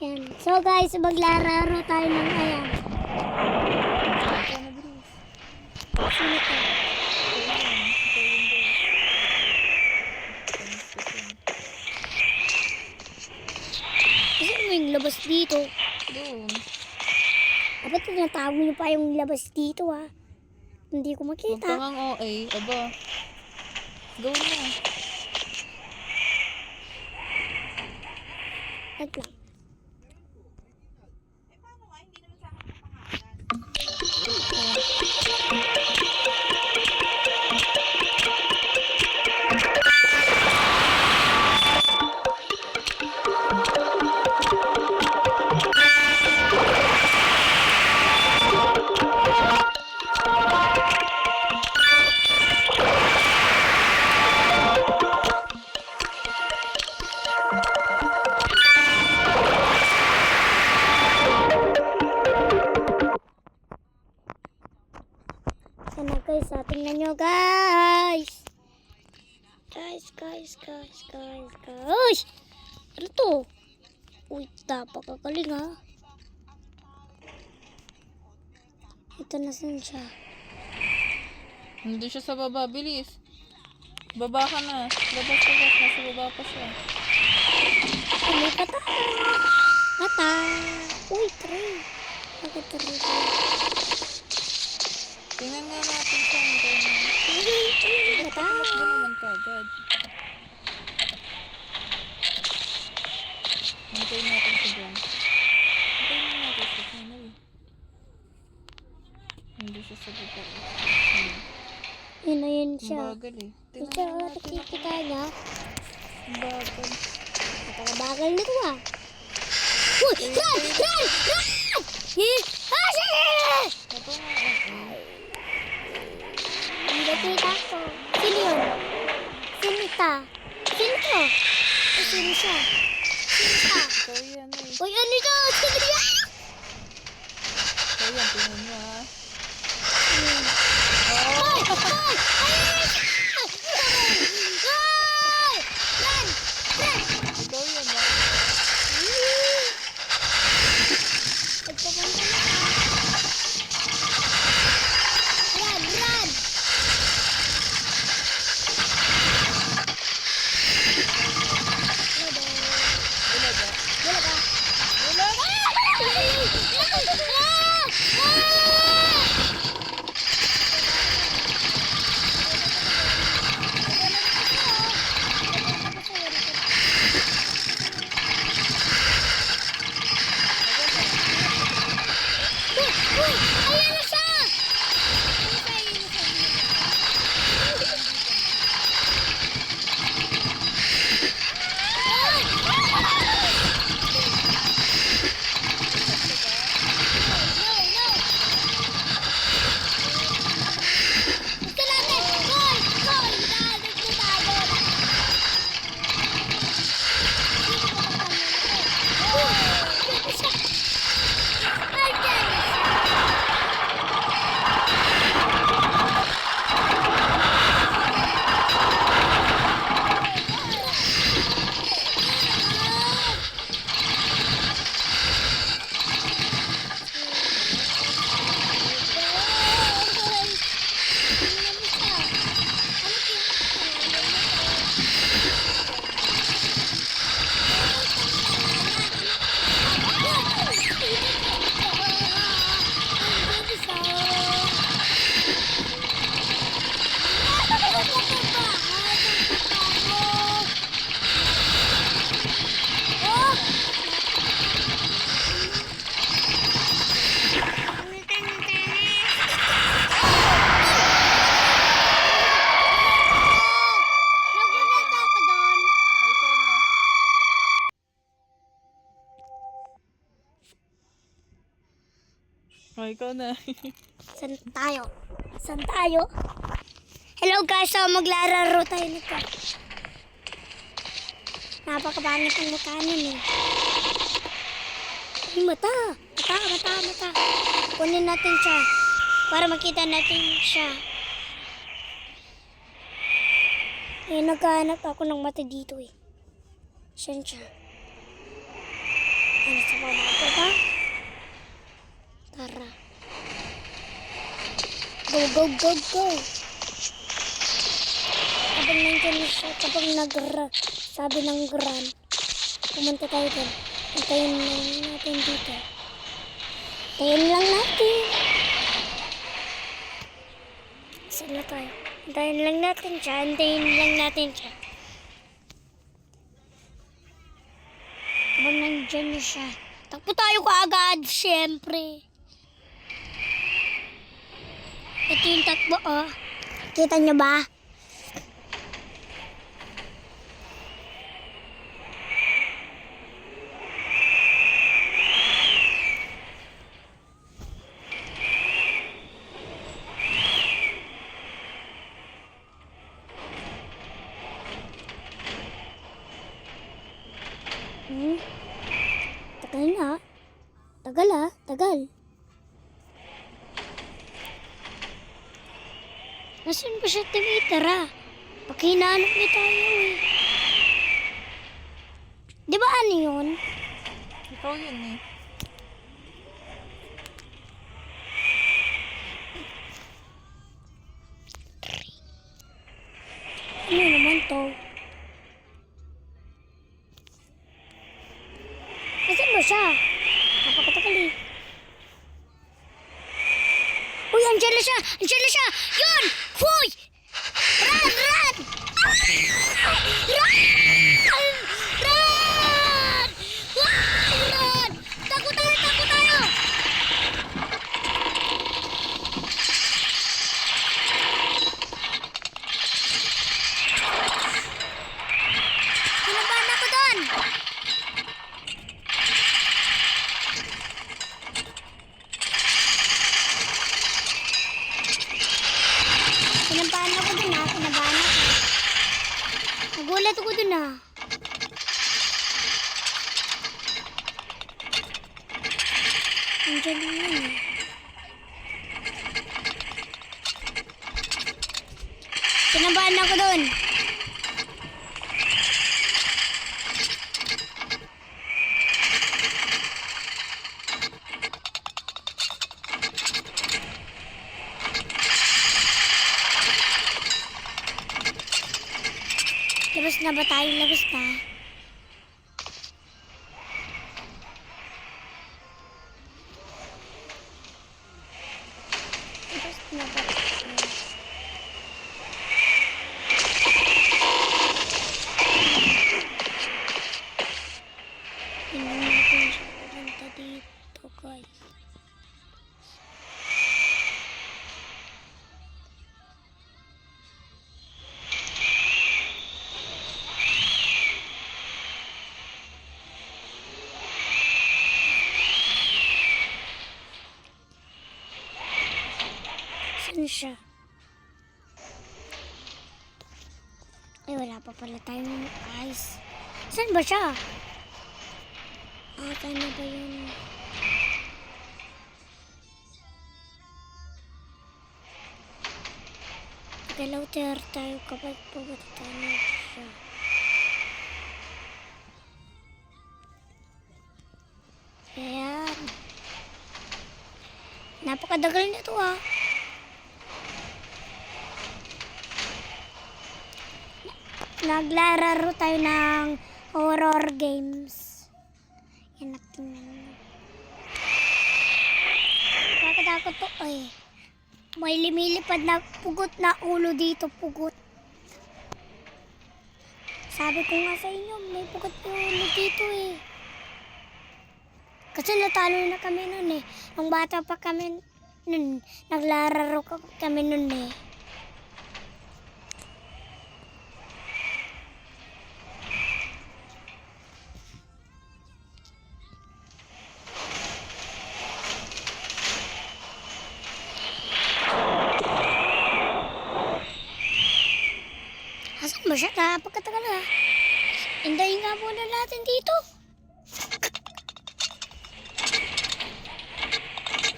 Yan. So guys, maglalaro tayo ng ayan. Sino to? Kasi mo yung labas dito. Doon. Dapat tinatawag niyo pa yung labas dito ha. Hindi ko Huwag makita. kang OA. Aba. Go na. Wag lang. Sana guys, tingnan nyo guys. Guys. Ano to? Uy, napakagaling ha. Ito na saan siya. Hindi siya sa baba. Bilis. Baba ka na. Labas. Nasa baba pa siya. May pata. Uy, tray. Bakit tray? Tingnan nga natin siya. Bata. Tumakbo naman ka agad. Hintayin natin siya dyan. Hintayin natin siya dyan. Hindi siya sa baba. Yun na yun Ang siya. bagal eh. Ito, Tingnan natin. nakikita niya. Ang bagal. Napakabagal nito ah. Uy! Run! Ito nga. Hindi nakita ko. Sino yun? Sino ita? Sino to? Sino siya? Ikaw yan eh. Uy, ano ito? Sino yan? Ikaw yan. Tingnan mo ha. Ikaw yan ha. Run! Wala ba? Wala ka? Wala. Ayan na siya! Oh, ikaw na. Saan tayo? Hello guys, so maglalaro tayo nito. Napakabangit ang mukha nun eh. Ay, mata. Kunin natin siya. Para makita natin siya. Eh, naghahanap ako ng mata dito eh. Saan siya? Ano Sa baba ko ba? Tara. Go, go, go, go. Kapag nandiyan na siya, kapag sabi ng gran, pumunta tayo dun. Hintayin lang natin dito. Hintayin lang natin. Saan na tayo? Hintayin lang natin siya. Hintayin lang natin siya. Kapag nandiyan na siya, takbo tayo kaagad, siyempre. Ito yung takbo, oh. Kita nyo ba? Tagal na. Tagal ah, tagal. Nasaan ba siya tumitira? Pakinanap niya tayo eh. Di ba ano yun? Ikaw yun eh. Ano naman to? Nasaan ba siya? Napakatagal eh. Uy, andyan na siya! Andyan na siya! Yun! Huy! Run! Run! Run! Run! Run! Takbo tayo! Takbo tayo! Kinabahan ako doon! Kinabahan ako dun ha, kinabahan ako. Nagulat ako dun ha. Nandiyan na yun eh. Kinabahan ako dun. Labas na ba tayo? Labas na. Labas na ba tayo? Hindi natin siya pumunta dito, guys. Saan siya? Ay, wala pa pala tayong ice. Saan ba siya? Saan na ba yun? Galaw tayo kapag pumunta na siya. Ayan. Napakadagal nito ah. Naglalaro tayo ng horror games. Yan natin. Nakakatakot to. Ay. May lumilipad na pugot na ulo dito. Pugot. Sabi ko nga sa inyo, may pugot na ulo dito eh. Kasi natalo na kami nun eh. Nung bata pa kami nun, naglalaro kami nun eh. Asan ba siya? Napagkatagal na. Hintayin nga muna natin dito.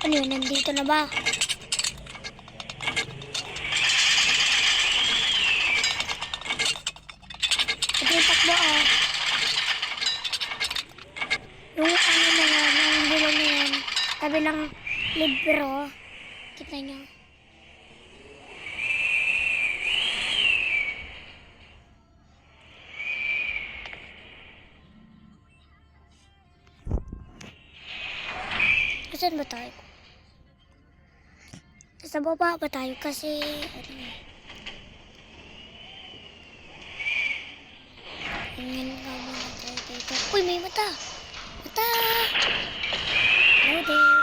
Ano yun? Nandito na ba? Ito yung takbo oh. Yung ano na tabi ng libro. Kita nyo. Saan ba tayo? Sa baba ba tayo? Kasi, ano, tingnan nga muna tayo dito. Uy, may mata! Mata! Hello there!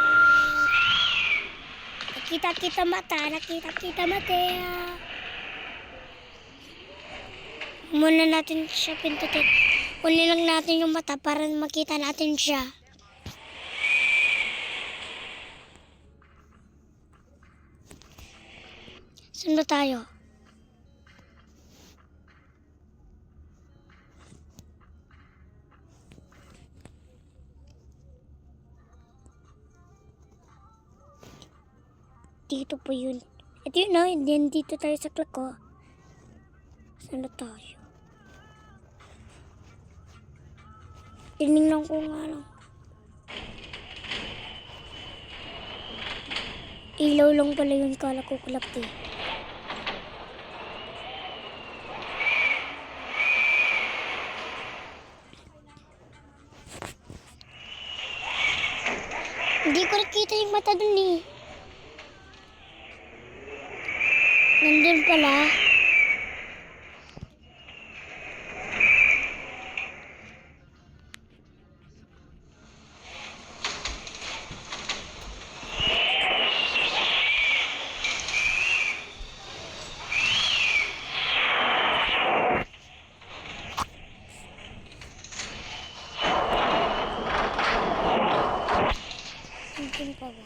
Nakita-kita mata, nakita-kita mata. Muna natin siya pintutin. Kunin lang natin yung mata para makita natin siya. Saan ba tayo? Dito po yun. Ito yun, no? Then dito tayo sa clock, oh. Saan na tayo? Tinignan ko nga lang. Ilaw lang pala yun, kala ko kulap eh. Hindi ko nakita yung mata dun eh. Nandun pala. Nandun pa ba?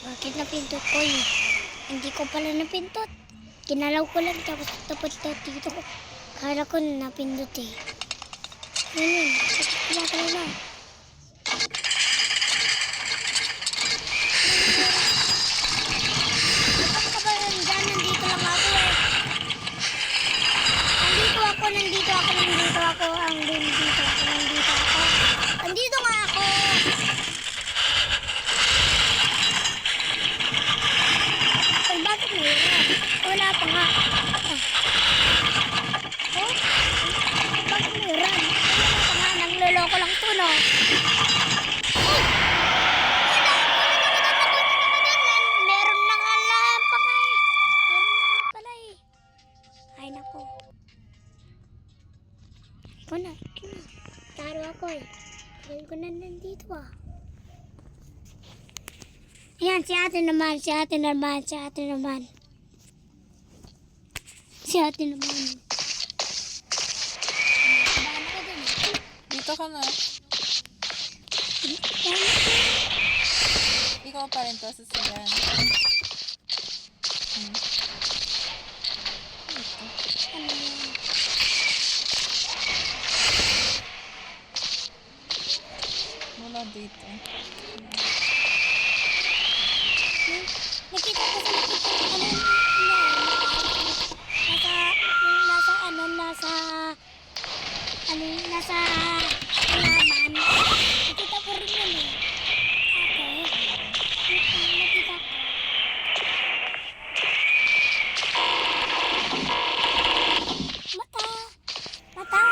Bakit napindot ko yun? Hindi ko pala napindot. Kinalaw ko lang tapos tapos dito ko. Kala ko napindot eh. Yun. Kumakala na. Bakit ka ba nandyan? Nandito lang ako eh. Nandito ako. Andito nga ako. Ay, bakit mayroon? Wala pa nga. Oh? Bakit mayroon? Wala pa nga. Nangloloko lang to, no? Meron na nga lang pa nga eh. Meron na pala eh. Ay, nako. Ikaw na. Taro ako eh. Tagal ko na nandito ah. Ayan, si ate naman. Dito ka na. Ikaw pa rin to sa siyan. Mula dito. Nakita ko nasa halaman. Nakita ko rin yun eh. Okay. Nakita ko. Mata!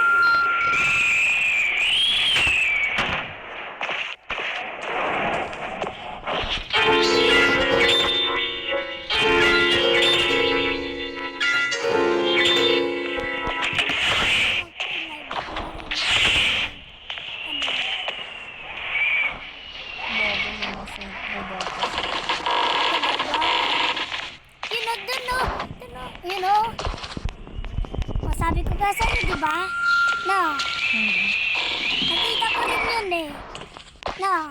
Sabi ko ba sa iyo, di ba? No. Nakita ko rin yun eh. No.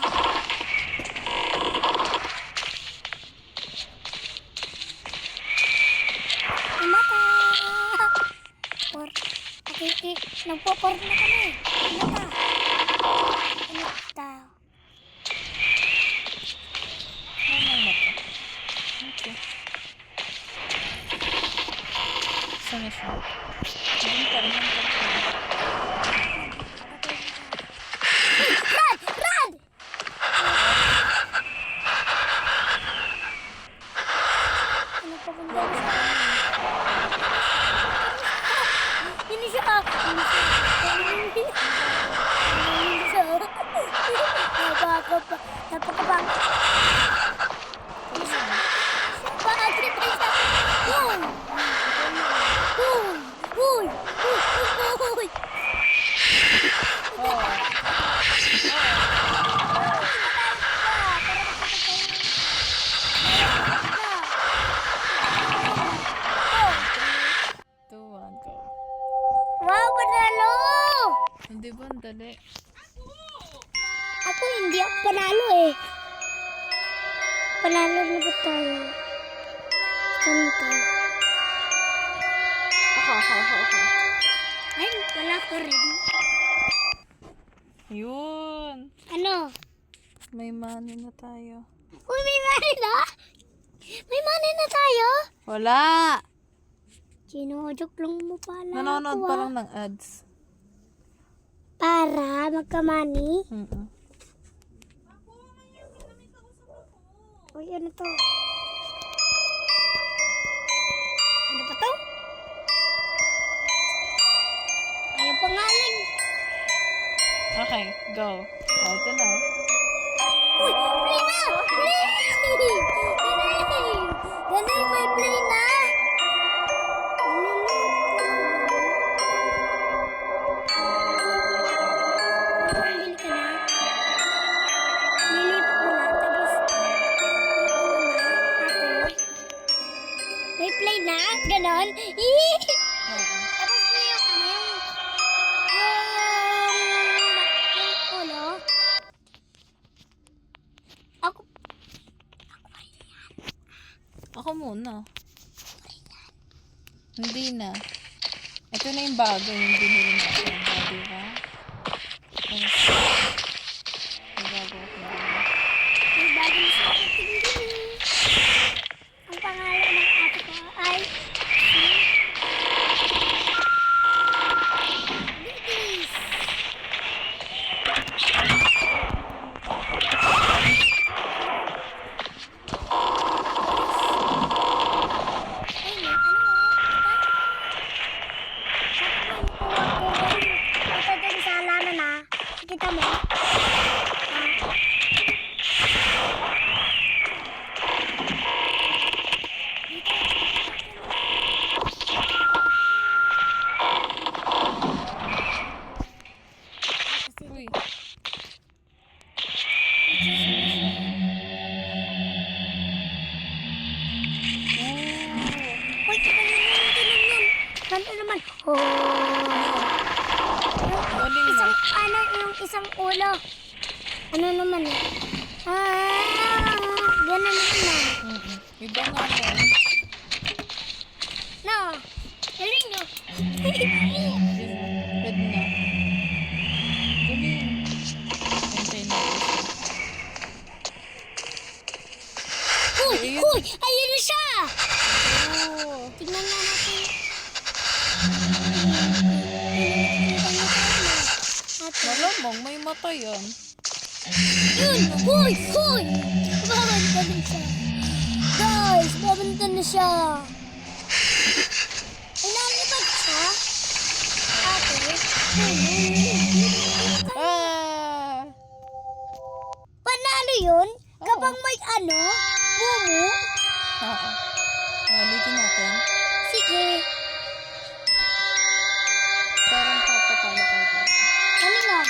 Mata. Nagpo-por na kami. Mata. Ano tayo? Ano mata? Okay. Saan na siya? Doon pa rin ang pagkakas. Run! Run! Ano pa kung dami siya? Hindi siya. Hindi siya. Hindi siya. Napakabang. Bakit ito siya? Boom! Boom! Uy! Uy! Uy! Two, one, go. Wow, panalo! Hindi ba? Ang dali. Ako hindi ako panalo eh. Panalo na ba tayo? Saan tayo? Ako. Ay, wala ka rin. Yun. Ano? May money na tayo. Uy, may money na? May money na tayo? Wala! Sinodok lang mo pala Nanonood ako, pa ah. lang ng ads. Para magka-money? Mm-mm. Uy, ano to? Ano pa to? Ano pangalan? Okay, go. Oh, ito na. Uy, play na! Play! Galing, may play na! Bili ka na? Lilipat mo na, tapos ate. May play na? Ganon? Oo. Tapos na yung ulo. Ako, Ako muna. Hindi na. Ito na yung bago, yung binili natin. Bago ka? Yes. May bago ako binili. may bagong sa ating ang pangalan ng ate ko ay Bigis. Ay, may ano ito din sa halaman na. Kita mo? Uy. Uy, tinan yan. Ganto naman. Oh. Galing na. Ano yung isang ulo? Ano naman eh? Ganun naman na. Mm-mm. Iba nga yan. No. Galing nyo. Red na. Galing. Antay na. Uy! Uy! Ayun na siya! Oh. Tignan nga natin. Ate. Malamang may mata yan. Yun! Uy! Uy! Babanta na siya. Guys! Babanta na siya. Ay, nalipad siya? Ate? Ah! Panalo yun? Kapag may ano? Mumu? Oo. Ulitin natin. Sige. Parang papatalo tayo. Ano nga?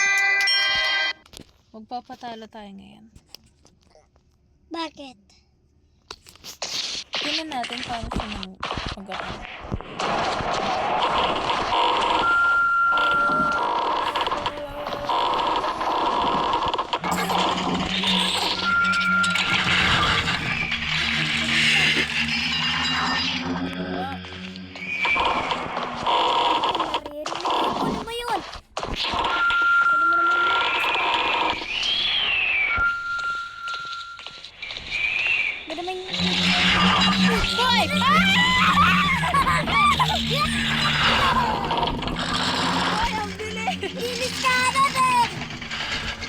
Magpapatalo tayo ngayon. Bakit? Tingnan natin paano siya mag-aano. Naririnig ko. Ano ba yun? Ano mo naman yun?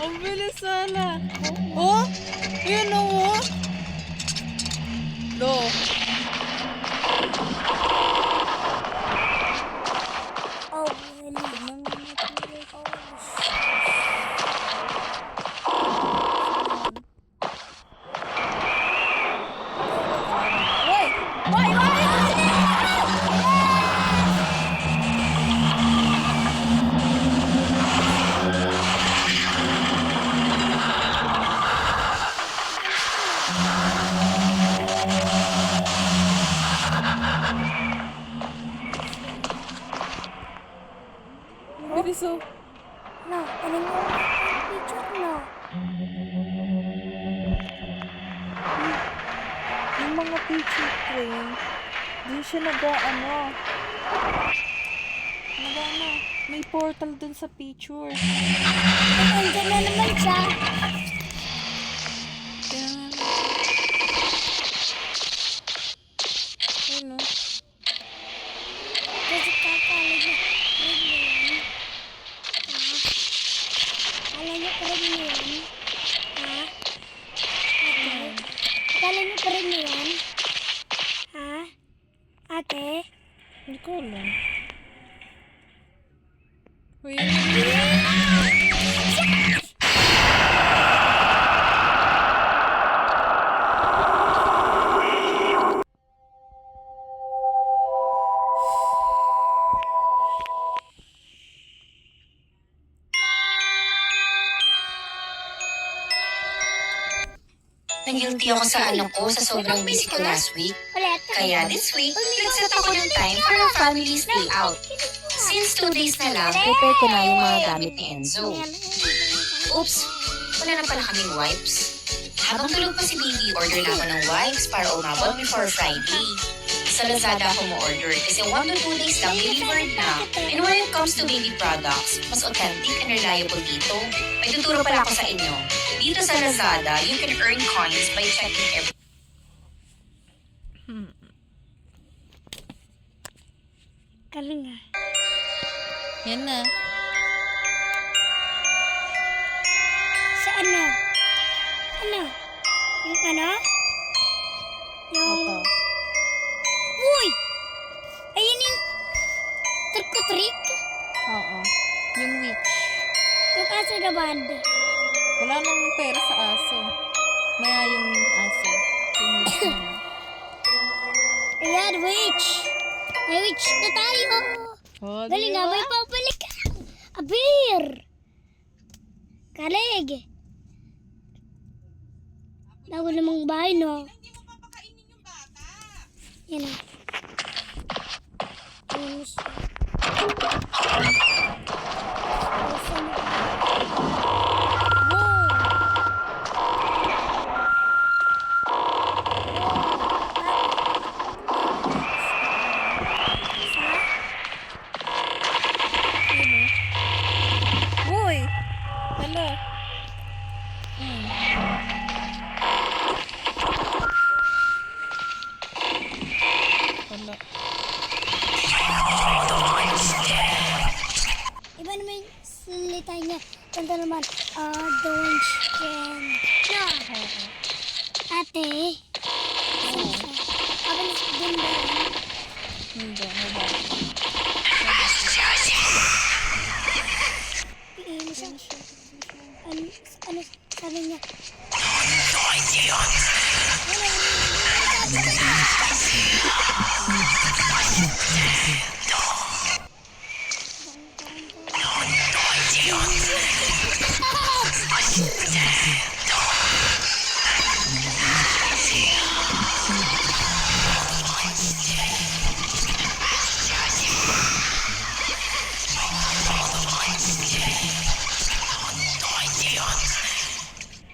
Ang bilis sana. Oh? Yun oh. Lo. Oh, really? Tignan mo natin. Wait! Bilis oh. No, ano mo ang picture no? Yung mga picture frame, di siya nag-ano. May portal dun sa picture. Andyan na naman siya. Kaya nga. Ayun oh. Kasi kakala niya. Akala niya pa rin yun. Ha? Ate? Akala niya pa rin yun? Ha? Ate? Hindi ko alam. Uy, Nag-guilty ako sa ano ko sa sobrang busy ko last week. Ulit. Kaya this week, nag-set ako ng time for our family's day out. Since 2 days na lang, prepare ko na yung mga gamit ni Enzo. Oops, wala na pala kaming wipes. Habang tulog pa si baby, order na ako ng wipes para umabot before Friday. Sa Lazada ako mo-order kasi 1 to 2 days lang delivered na. And when it comes to baby products, mas authentic and reliable dito. May tuturo pala ako sa inyo. Dito sa Lazada, you can earn coins by checking every Galing ah. yan na. Sa ano? Ano? Yung ano? Yung... Ito. Uy! Ayun yung... Trick or trick? Oo. Yung witch. Yung aso na band. Wala nang pera sa aso. Maya yung aso. Yung witch na lang. Ayan, witch! May witch na tayo! Oh, Galing diba? nga, may pabalik ka! Abir! Kalig! Nago namang bahay, no? Yan o. Ayan siya. Uy! Hala. Hala. Iba naman yung salita niya. Kanta naman, don't stand. No. Ate. Saan siya? Kabalis din ba yun? Hindi. Hala. Piin siya. Ano sabi niya?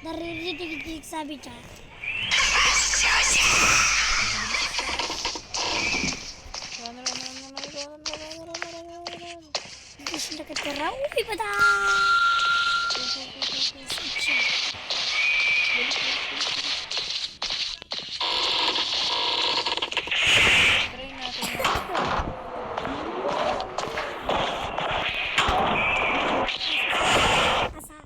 Naririnig sabi siya. Hindi siya nakatira. Uy, bata! Try natin. Asa?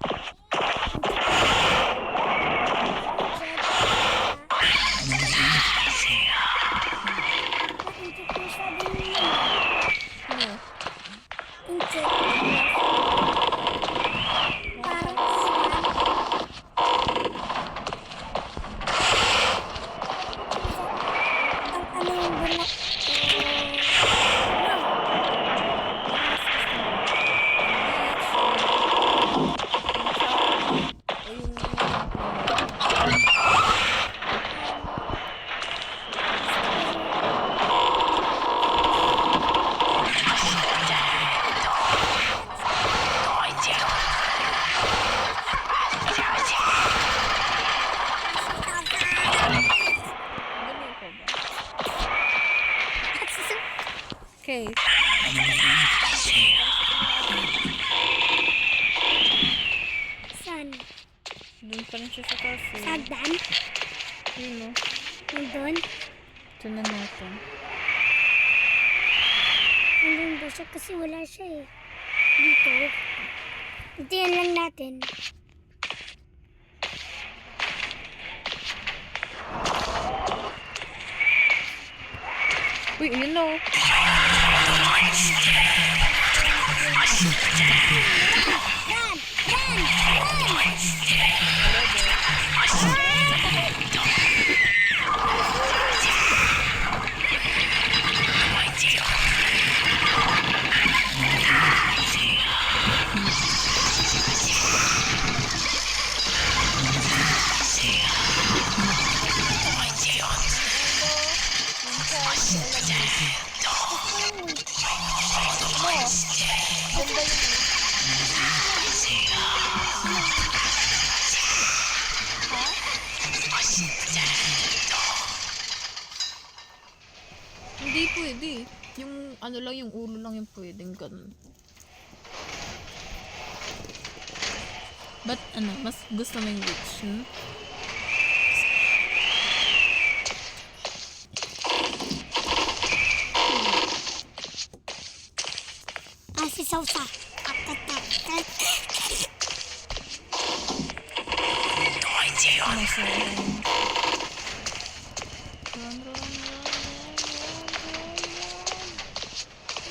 pa rin siya sa cafe. Sagdan? Yun o. Nandun? Ito na natin. Nandun ba siya? Kasi wala siya eh. Dito. Hintayin lang natin. Uy, yun o. Run! Run! Run! Hindi pwede. Yung ano lang, yung ulo lang yung pwedeng ganun. But ano, mas gusto mo yung witch, hmm? Si Sausa. Akatak. Nasa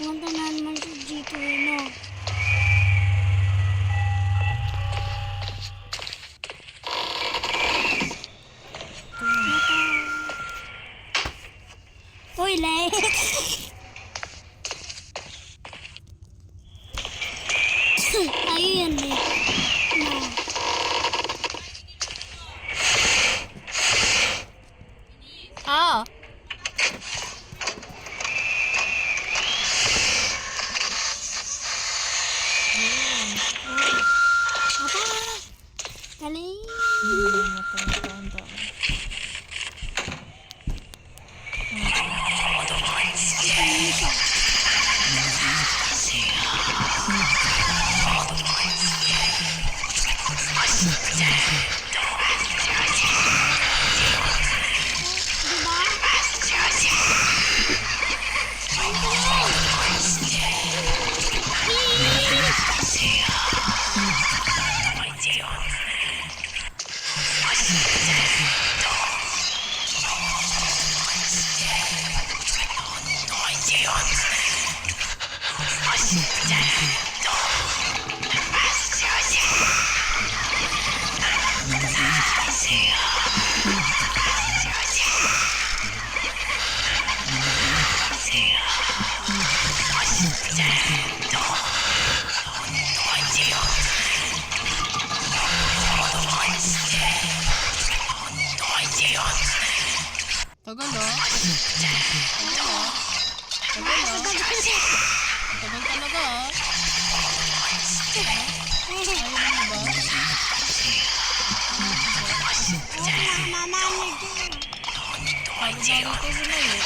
Punta na naman si G2, no? Toilet! Ayun eh. No. Ah! Papa! Galing! Tagal ah. Tagal talaga ah. Ayun mo ba? Bago-bago to sila eh.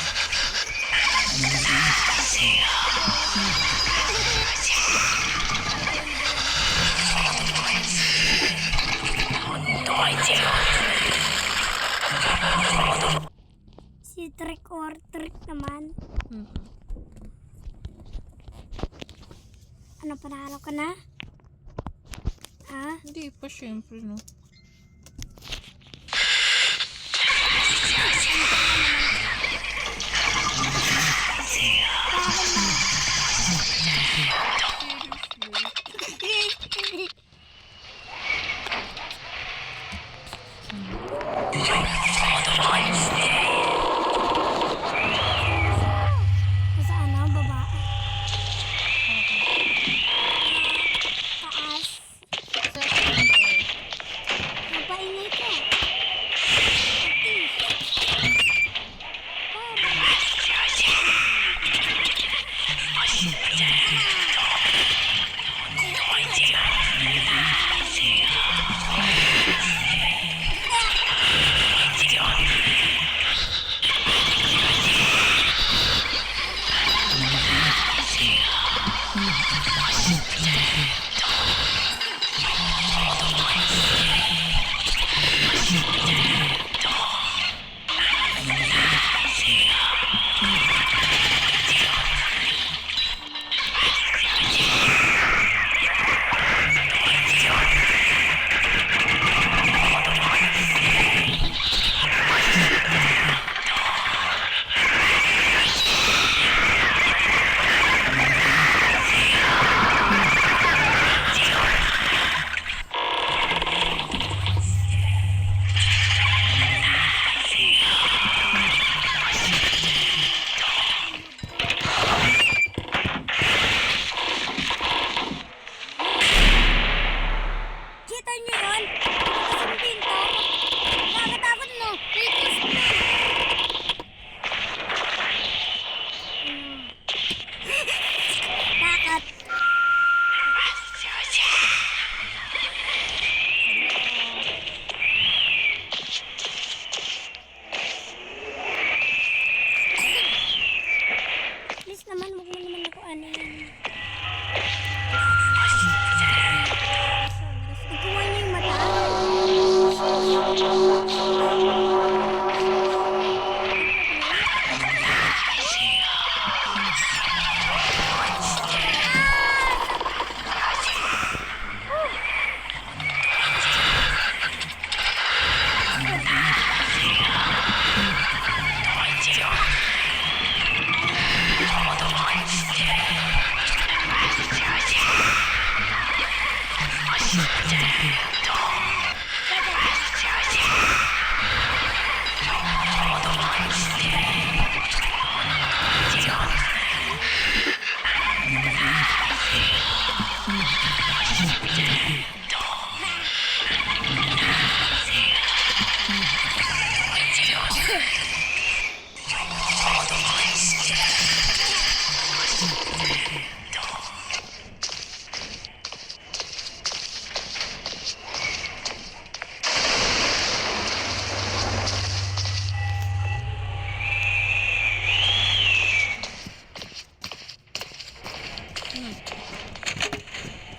Si trick or trick naman. Ano, panalo ka na? Ha? Hindi pa syempre no. Sa ano, babae? Taas.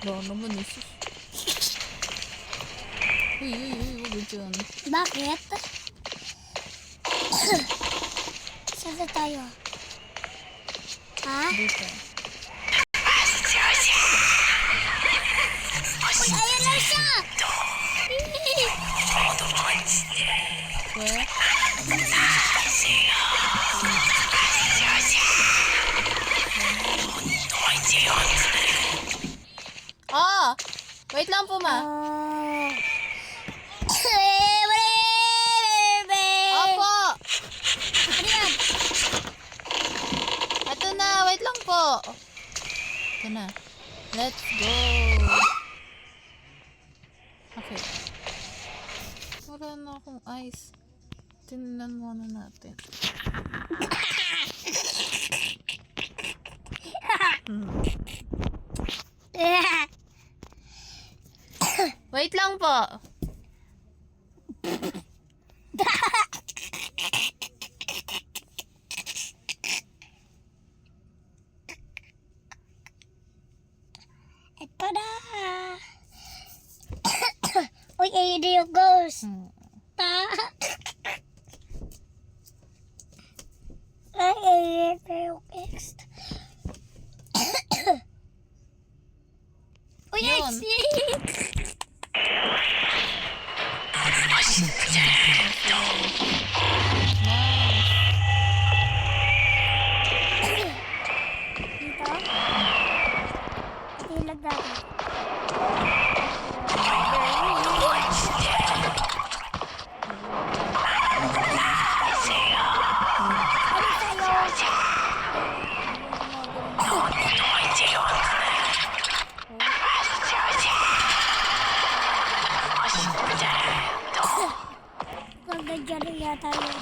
Baka naman isus. Uy, huwag dyan. Bakit? Saan na tayo? Ha? Dito. Uy, ayan na siya! Where? Ah! Wait lang po, ma. Oh. Opo! Ano yan? Ito na, wait lang po. Ito na. Let's go. Okay. Wala na akong ice. Tingnan muna natin. Wait lang po. Ito na. Uy, ayun na yung ghost. Ay, ayun na yung ghost. Uy, I Yun. see. Dito? Ilag natin. Ano sa'yo? Pag nandiyan na yata yun.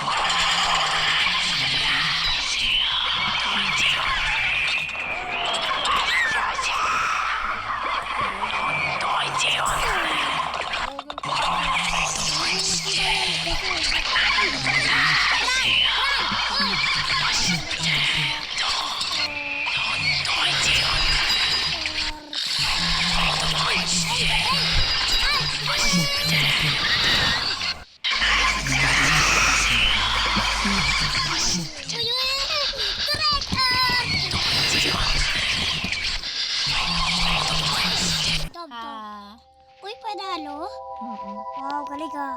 Ah. Uy, panalo? Wow, galing ka.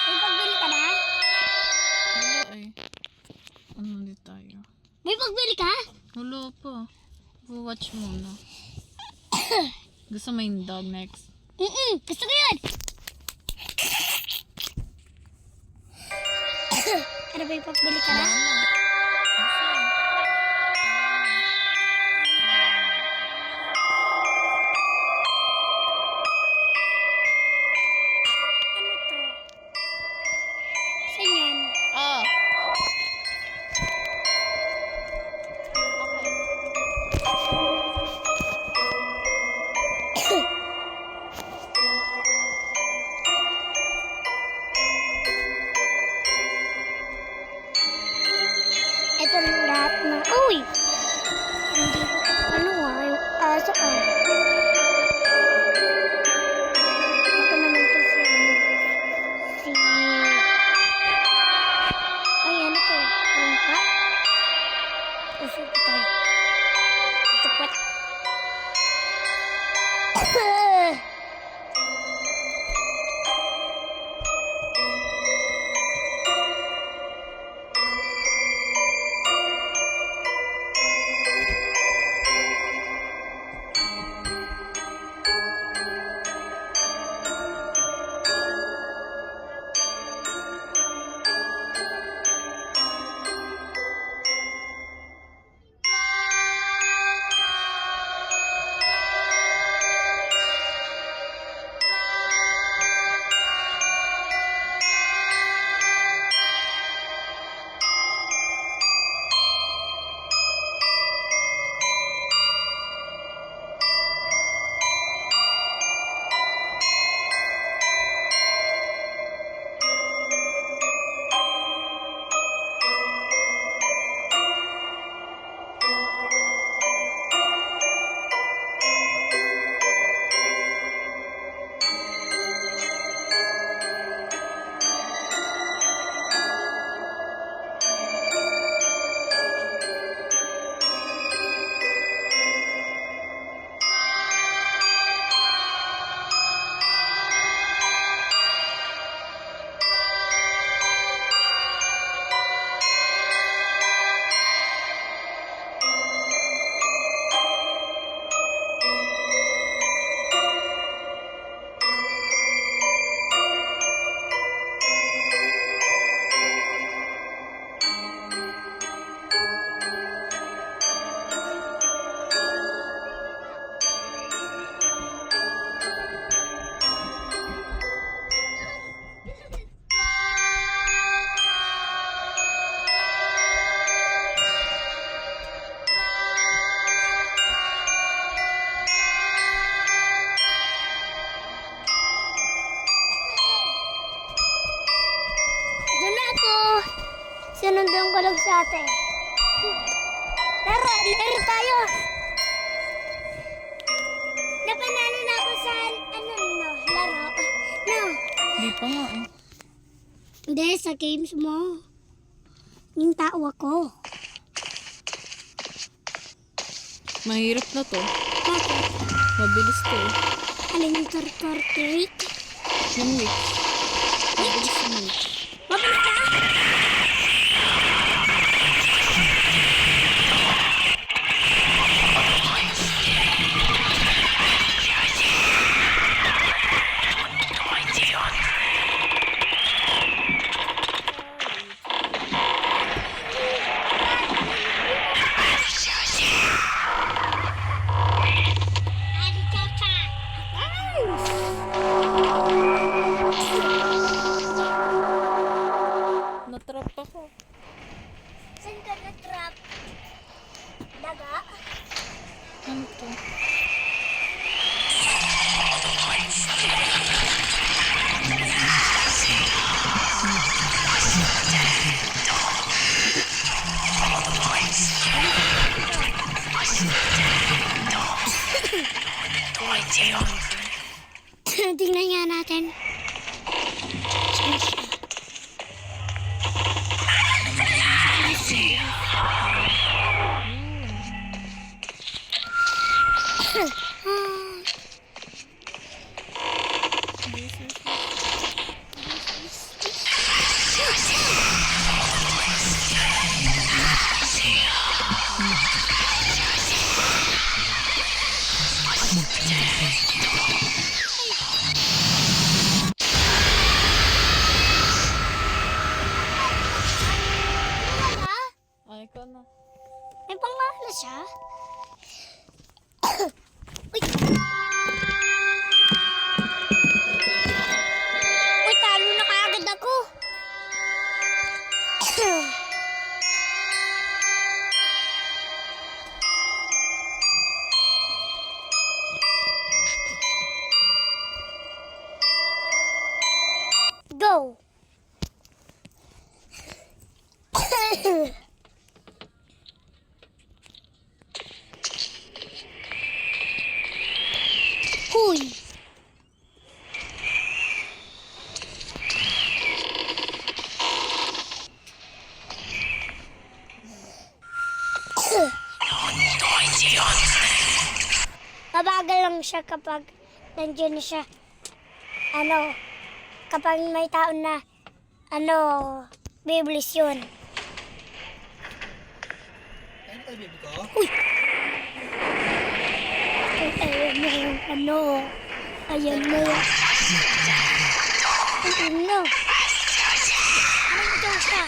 May pagbili ka na? Wala eh. Ano ulit tayo? May pagbili ka? Wala pa. Watch muna. Gusto mo yung dog next? Gusto ko yun. Ano ba yung pagbili ka na? Ano to? Saan yan? Ah. Ito lang lahat ng... Uy! Hindi ko... Ano yung aso Ako naman to si Si... Ay, ano to? Rungka? Uso ko tayo. Ito pa. Nandun ko lang sa ate. Laro tayo. Napanalo na ako sa, laro. No. Di pa nga eh. Hindi, sa games mo. Yung tao ako. Mahirap na to. Bakit? Mabilis to eh. Alin yung trick? Yung weeks. Mabilis yung weeks. Mabilis ka? Natrap ako. Saan ka na-trap? Daga? Ano to? Tingnan nga natin. Ay, ko na. May pangalan siya? Uy! Uy, talo na kaagad ako. Go! Huy! Mabagal lang siya kapag nandiyan na siya. Kapag may taon na, biblis yun. Uy! Ayan mo yung Ayan mo yung... Ayan mo. Nandun siya.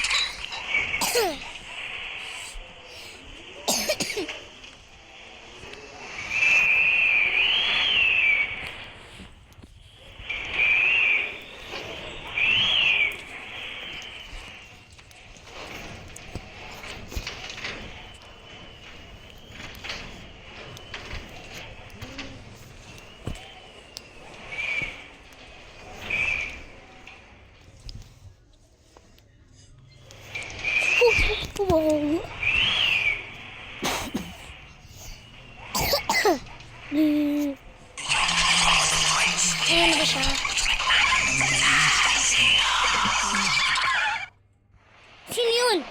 Wow. Ayan ba siya? Sino yun?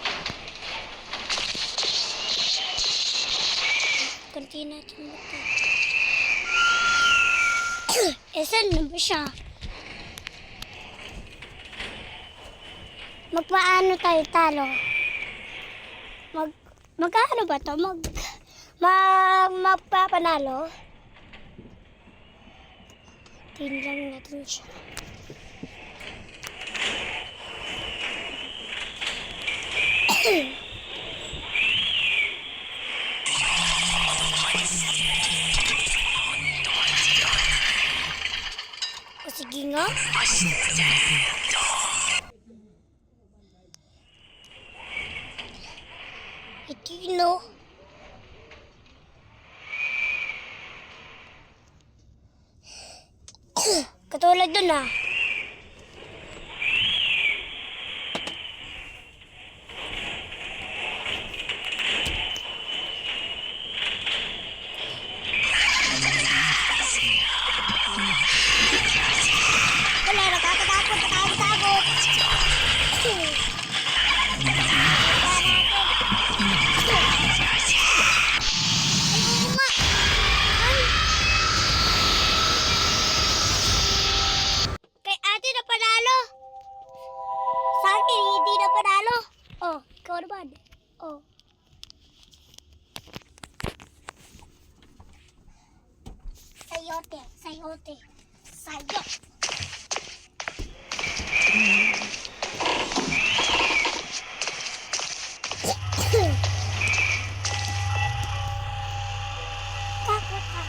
Kunti natin ba ito? Saan na ba siya? Magpaano tayo talo? Magkano ba to? Magpapanalo? Tingnan natin siya. O sige nga. Itino. Katulad dun ah. Sayote. Sayote. Sayo. Takot ka.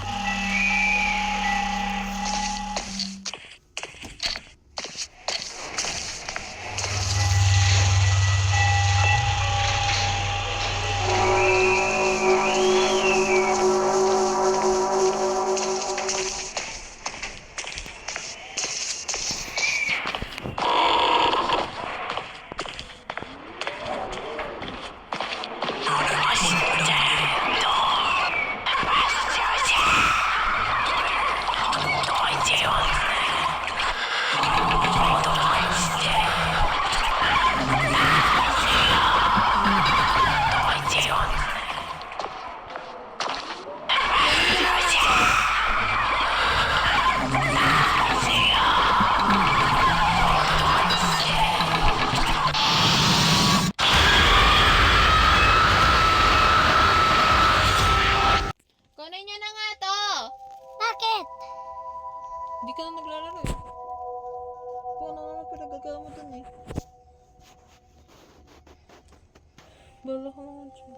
Kunin niyo na nga to! Bakit? Hindi ka na naglalaro eh. Kung ano naman pinagagawa mo dun eh. Bala ka naman siya.